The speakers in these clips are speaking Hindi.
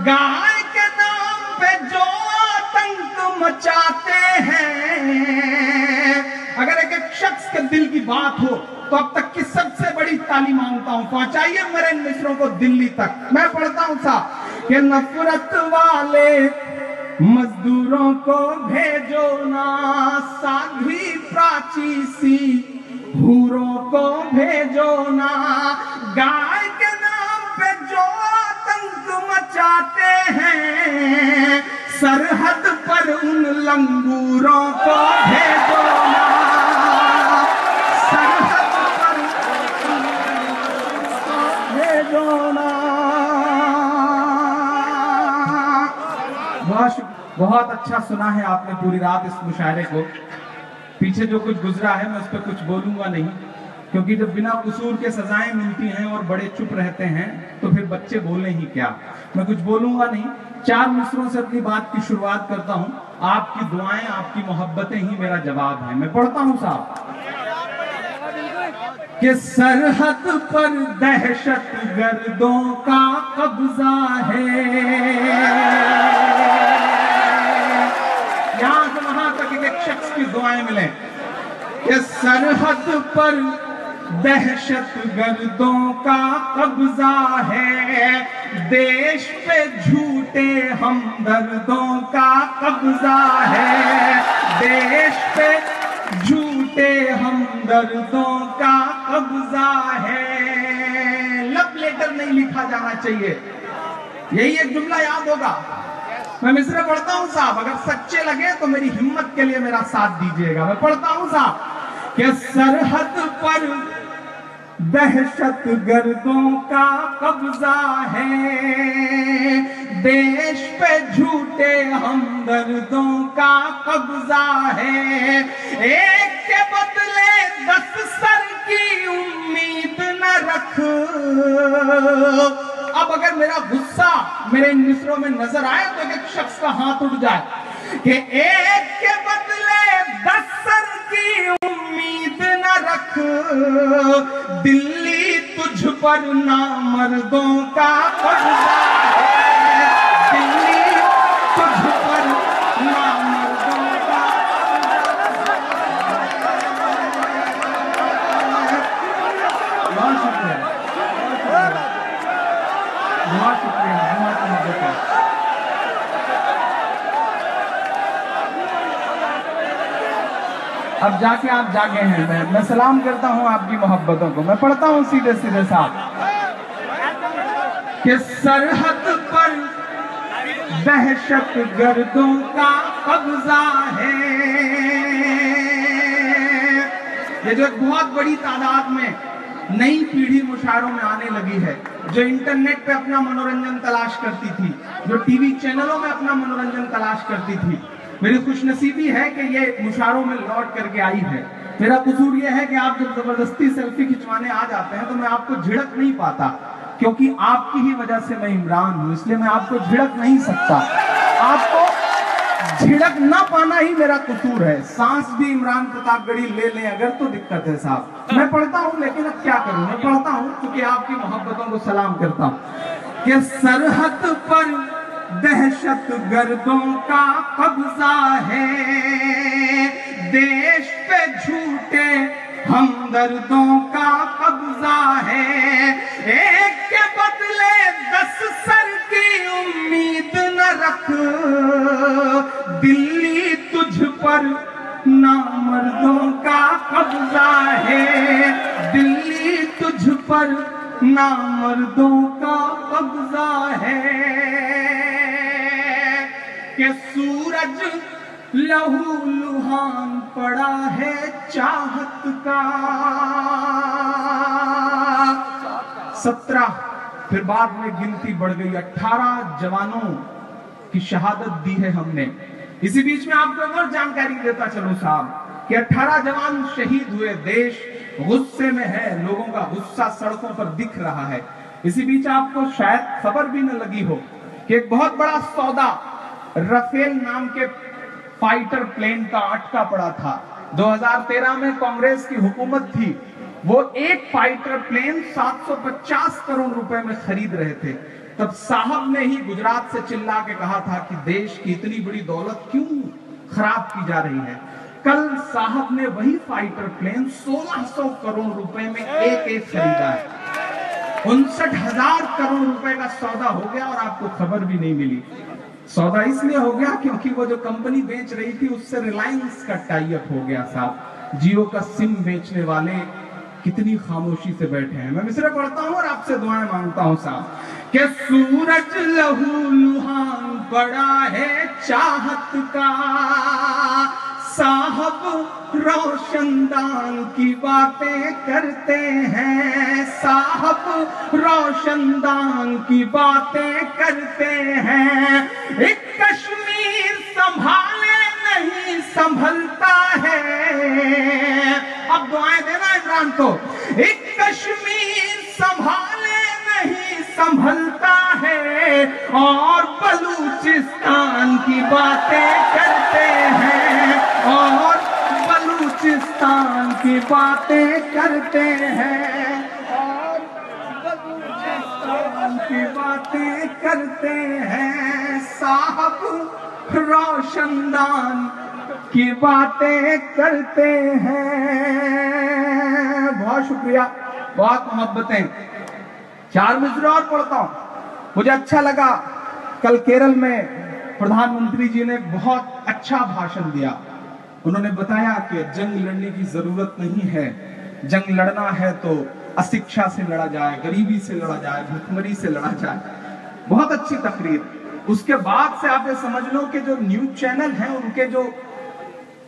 गाय के नाम पे जो आतंक मचाते हैं। अगर एक एक शख्स के दिल की बात हो तो अब तक की सबसे बड़ी ताली मांगता हूं, पहुंचाइए मेरे इन मित्रों को दिल्ली तक। मैं पढ़ता हूं साहब कि नफरत वाले मजदूरों को भेजो ना, साध्वी प्राची सी हूरों को भेजो ना। गाय के नाम पे जो आतंक मचाते हैं, सरहद पर उन लंगूरों को भेजो ना, सरहद पर उन लंगूरों को भेजो ना। बहुत अच्छा सुना है आपने पूरी रात इस मुशायरे को। पीछे जो कुछ गुजरा है मैं उस पर कुछ बोलूंगा नहीं, क्योंकि जब बिना कसूर के सजाएं मिलती हैं और बड़े चुप रहते हैं तो फिर बच्चे बोले ही क्या। मैं कुछ बोलूंगा नहीं, 4 मिसरों से अपनी बात की शुरुआत करता हूं। आपकी दुआएं, आपकी मोहब्बतें ही मेरा जवाब है। मैं पढ़ता हूं साहब कि सरहद पर दहशत गर्दों का कब्जा है। यहां से वहां तक एक शख्स की दुआएं मिले कि सरहद पर दहशत गर्दों का कब्जा है, देश पे झूठे हमदर्दों का कब्जा है, देश पे झूठे हमदर्दों का कब्जा है। लव लेटर नहीं लिखा जाना चाहिए, यही एक जुमला याद होगा। मैं मिसरे पढ़ता हूं साहब, अगर सच्चे लगे तो मेरी हिम्मत के लिए मेरा साथ दीजिएगा। मैं पढ़ता हूं साहब कि सरहद पर दहशत गर्दों का कब्जा है, देश पे झूठे हमदर्दों का कब्जा है, एक के बदले 10 सर की उम्मीद न रख। अब अगर मेरा गुस्सा मेरे इन मिसरों में नजर आए तो एक शख्स का हाथ उठ जाए कि एक के बदले 10 सर की उम्मीद न रख, दिल्ली तुझ पर नामर्दों का कब्जा है, दिल्ली तुझ पर नामर्दों का। बहुत शुक्रिया, बहुत शुक्रिया, बहुत शुक्रिया। अब जाके आप जागे हैं, मैं सलाम करता हूं आपकी मोहब्बतों को। मैं पढ़ता हूं सीधे सीधे साहब कि सरहद पर दहशत गर्दों का कब्जा है। ये जो एक बहुत बड़ी तादाद में नई पीढ़ी मुशायरों में आने लगी है, जो इंटरनेट पे अपना मनोरंजन तलाश करती थी, जो टीवी चैनलों में अपना मनोरंजन तलाश करती थी, मेरी खुशनसीबी है कि ये मुशायरों में लौट करके आई है। मेरा कसूर ये है कि आप जब जबरदस्ती सेल्फी खिंचवाने आ जाते हैं तो मैं आपको झिड़क नहीं पाता, क्योंकि आपकी ही वजह से मैं इमरान हूं, इसलिए मैं आपको झिड़क नहीं सकता। आपको झिड़क ना पाना ही मेरा कसूर है। सांस भी इमरान प्रतापगढ़ी ले लें अगर तो दिक्कत है साहब। मैं पढ़ता हूं, लेकिन अब क्या करूं, मैं पढ़ता हूं क्योंकि आपकी मोहब्बतों को सलाम करता हूं कि सरहद पर दहशत गर्दों का कब्जा है, देश पे झूठे हमदर्दों का कब्जा है, एक के बदले 10 सर की उम्मीद न रख, दिल्ली तुझ पर नामर्दों का कब्जा है, दिल्ली तुझ पर नामर्दों का कब्जा है। कि सूरज लहू लुहान पड़ा है चाहत का। 17, फिर बाद में गिनती बढ़ गई, 18 जवानों की शहादत दी है हमने। इसी बीच में आपको और जानकारी देता चलूं साहब कि 18 जवान शहीद हुए। देश गुस्से में है, लोगों का गुस्सा सड़कों पर दिख रहा है। इसी बीच आपको शायद खबर भी न लगी हो कि एक बहुत बड़ा सौदा राफेल नाम के फाइटर प्लेन का अटका पड़ा था। 2013 में कांग्रेस की हुकूमत थी, वो एक फाइटर प्लेन 750 करोड़ रुपए में खरीद रहे थे। तब साहब ने ही गुजरात से चिल्ला के कहा था कि देश की इतनी बड़ी दौलत क्यों खराब की जा रही है। कल साहब ने वही फाइटर प्लेन 1600 करोड़ रुपए में एक खरीदा है। 59,000 करोड़ रुपए का सौदा हो गया और आपको खबर भी नहीं मिली। सौदा इसलिए हो गया क्योंकि वो जो कंपनी बेच रही थी उससे रिलायंस का टाई अप हो गया साहब। जियो का सिम बेचने वाले कितनी खामोशी से बैठे हैं। मैं मिसरे पढ़ता हूं और आपसे दुआएं मांगता हूं साहब कि सूरज लहू लुहान पड़ा है चाहत का, साहब रोशनदान की बातें करते हैं, साहब रोशनदान की बातें करते हैं। एक कश्मीर संभाले नहीं संभलता है। अब दुआएं देना इमरान को। एक कश्मीर संभाले नहीं संभलता है और बलूचिस्तान की बातें करते हैं, और बलूचिस्तान की बातें करते हैं, और बलूचिस्तान की बातें करते हैं। साहब रोशनदान की बातें करते हैं। बहुत शुक्रिया, बहुत मोहब्बतें। 4 मिसरे और पढ़ता हूं। मुझे अच्छा लगा कल केरल में प्रधानमंत्री जी ने बहुत अच्छा भाषण दिया। उन्होंने बताया कि जंग लड़ने की जरूरत नहीं है, जंग लड़ना है तो अशिक्षा से लड़ा जाए, गरीबी से लड़ा जाए, भुखमरी से लड़ा जाए। बहुत अच्छी तकरीर। उसके बाद से आप ये समझ लो कि जो न्यूज चैनल हैं उनके जो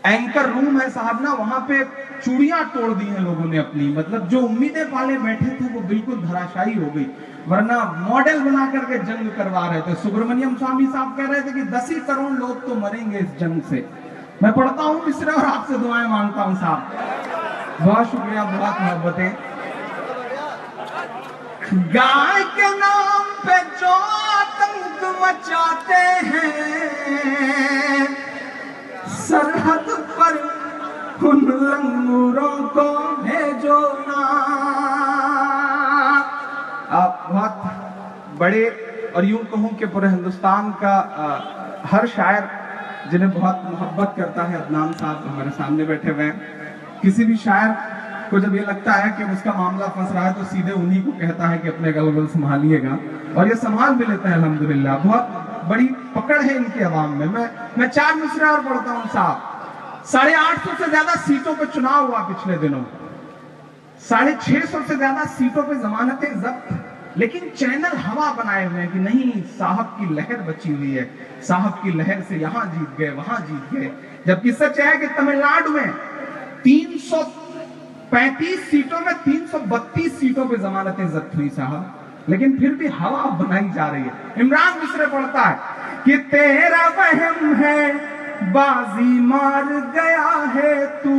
एंकर रूम है साहब ना, वहां पे चूड़ियां तोड़ दी हैं लोगों ने अपनी। मतलब जो उम्मीदें पाले बैठे थे वो बिल्कुल धराशायी हो गई, वरना मॉडल बना करके जंग करवा रहे थे। सुब्रमण्यम स्वामी साहब कह रहे थे कि 10 ही करोड़ लोग तो मरेंगे इस जंग से। मैं पढ़ता हूं मिसरे और आपसे दुआएं मांगता हूं साहब। बहुत शुक्रिया, बहुत मोहब्बतें। गाय के नाम पे जो आतंक मचाते हैं, सरहद पर उन लंगूरों को भेजो ना। आप बहुत बड़े, और यूं कहूं कि पूरे हिंदुस्तान का हर शायर जिन्हें बहुत मोहब्बत करता है, अदनान साहब हमारे सामने बैठे हुए हैं। किसी भी शायर को जब ये लगता है कि उसका मामला फंस रहा है तो सीधे उन्हीं को कहता है कि अपने गलगल संभालिएगा, और ये संभाल भी लेते हैं अल्हम्दुलिल्लाह। बहुत बड़ी पकड़ है इनकी आवाम में। मैं 4 मिसरे और पढ़ता हूं साहब। 850 से ज्यादा सीटों पे चुनाव हुआ पिछले दिनों, 650 से ज्यादा सीटों पे जमानतें जब्त, लेकिन चैनल हवा बनाए हुए हैं कि नहीं, साहब की लहर बची हुई है, साहब की लहर से यहां जीत गए, वहां जीत गए। जबकि सच है कि तमिलनाडु में 335 सीटों में 332 सीटों पे जमानतें जब्त हुई साहब, लेकिन फिर भी हवा बनाई जा रही है। इमरान मिसरे पढ़ता है कि तेरा वहम है बाजी मार गया है तू।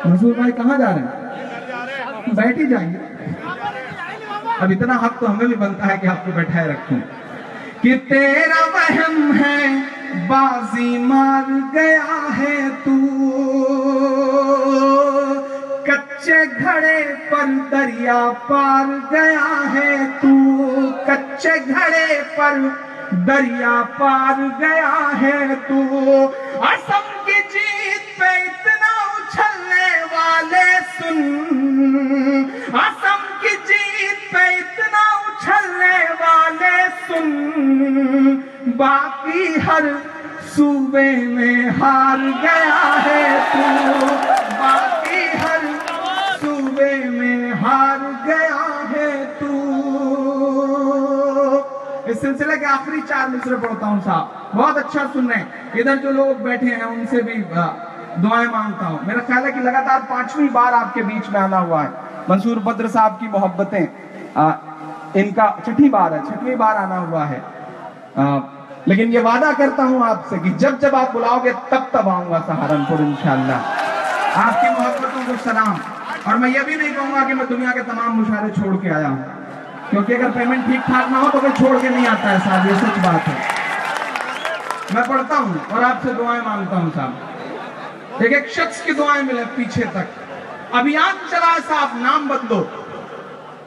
मंसूर भाई कहां जा रहे हैं? बैठ ही जाइए, अब इतना हक तो हमें भी बनता है कि आपको बैठाए रखूं। कि तेरा वहम है बाजी मार गया है तू, कच्चे घड़े पर दरिया पार गया है तू, कच्चे घड़े पर दरिया पार गया है तू। असम की जीत पे इतना उछलने वाले सुन, असम की जीत पे इतना उछलने वाले सुन, बाकी हर सूबे में हार गया है तू, बाकी हर सूबे में हार गया है तू। इस सिलसिले के आखिरी 4 मिसरे पढ़ता हूं साहब, बहुत अच्छा सुन रहे हैं। इधर जो लोग बैठे हैं उनसे भी दुआएं मांगता हूं। मेरा ख्याल है कि लगातार 5वीं बार आपके बीच में आना हुआ है। मंसूर बद्र साहब की मोहब्बतें, इनका 6ठी बार है, 6वीं बार आना हुआ है। लेकिन ये वादा करता हूं आपसे कि जब जब आप बुलाओगे तब तब आऊंगा सहारनपुर इंशाअल्लाह। आपकी मोहब्बतों को सलाम। और मैं ये भी नहीं कहूंगा कि मैं दुनिया के तमाम मुशारे छोड़ के आया हूं, क्योंकि अगर पेमेंट ठीक ठाक ना हो तो कोई छोड़ के नहीं आता है साहब, ये सच बात है। मैं पढ़ता हूं और आपसे दुआएं मांगता हूं साहब। एक शख्स की दुआएं मिले पीछे तक। अभियान चला साहब, नाम बदलो।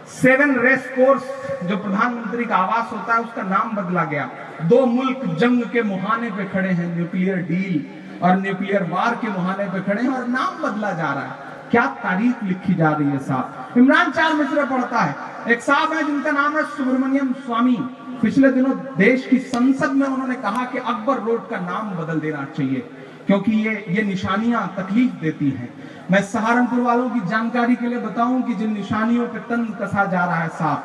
7 रेस कोर्स जो प्रधानमंत्री का आवास होता है उसका नाम बदला गया। 2 मुल्क जंग के मुहाने पे खड़े हैं, न्यूक्लियर डील और न्यूक्लियर वार के मुहाने पे खड़े हैं और नाम बदला जा रहा है। क्या तारीख लिखी जा रही है साहब। इमरान 4 मिसरे पढ़ता है। एक साहब है जिनका नाम है सुब्रमण्यम स्वामी। पिछले दिनों देश की संसद में उन्होंने कहा कि अकबर रोड का नाम बदल देना चाहिए क्योंकि ये निशानियां तकलीफ देती हैं। मैं सहारनपुर वालों की जानकारी के लिए बताऊं कि जिन निशानियों पे तंज कसा जा रहा है साहब,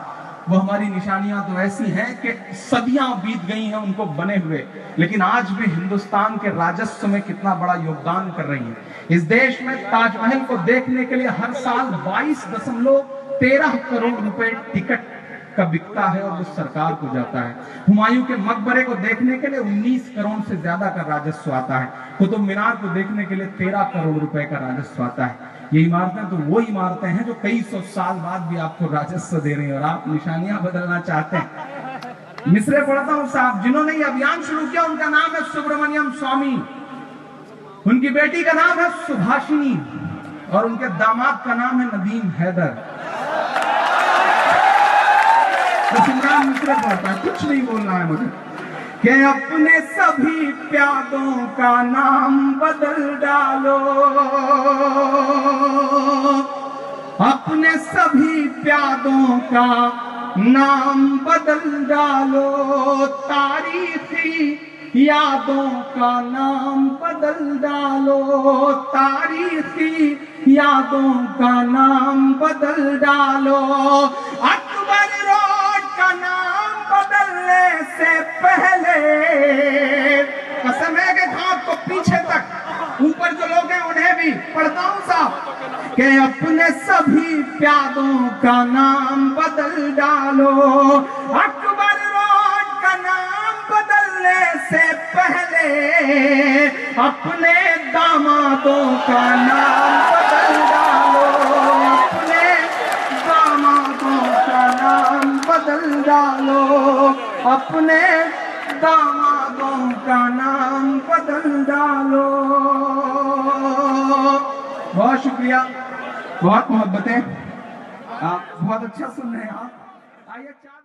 वो हमारी निशानियां तो ऐसी हैं कि सदियां बीत गई हैं उनको बने हुए, लेकिन आज भी हिंदुस्तान के राजस्व में कितना बड़ा योगदान कर रही है। इस देश में ताजमहल को देखने के लिए हर साल 22.13 करोड़ रुपए टिकट का बिकता है और उस सरकार को जाता है। हुमायूं के मकबरे को देखने के लिए 19 करोड़ से ज्यादा का राजस्व आता है। कुतुब मीनार को देखने के लिए 13 करोड़ रुपए का राजस्व आता है। ये इमारतें तो वो इमारतें हैं जो कई सौ साल बाद भी आपको राजस्व दे रही हैं और आप निशानियां बदलना चाहते हैं। मिसरे पढ़ता हूं साहब, जिन्होंने ये अभियान शुरू किया उनका नाम है सुब्रमण्यम स्वामी, उनकी बेटी का नाम है सुभाषिनी और उनके दामाद का नाम है नदीम हैदर। इमरान मिसरे पढ़ता है, कुछ नहीं बोलना है मुझे कि अपने सभी प्यादों का नाम बदल डालो, अपने सभी प्यादों का नाम बदल डालो, तारीखी यादों का नाम बदल डालो, तारीखी यादों का नाम बदल डालो। अकबर रोड का नाम बदलने से पहले कसम है कि घाट को पीछे तक ऊपर जो लोग हैं उन्हें भी पढ़ता हूं साहब कि अपने सभी प्यादों का नाम बदल डालो, अकबर रोड का नाम बदलने से पहले अपने दामादों का नाम बदल डालो, अपने दामादों का नाम बदल डालो, अपने दामादों का नाम बदल डालो। बहुत शुक्रिया, बहुत मोहब्बतें, आप बहुत अच्छा सुन रहे हैं। आप आइए 4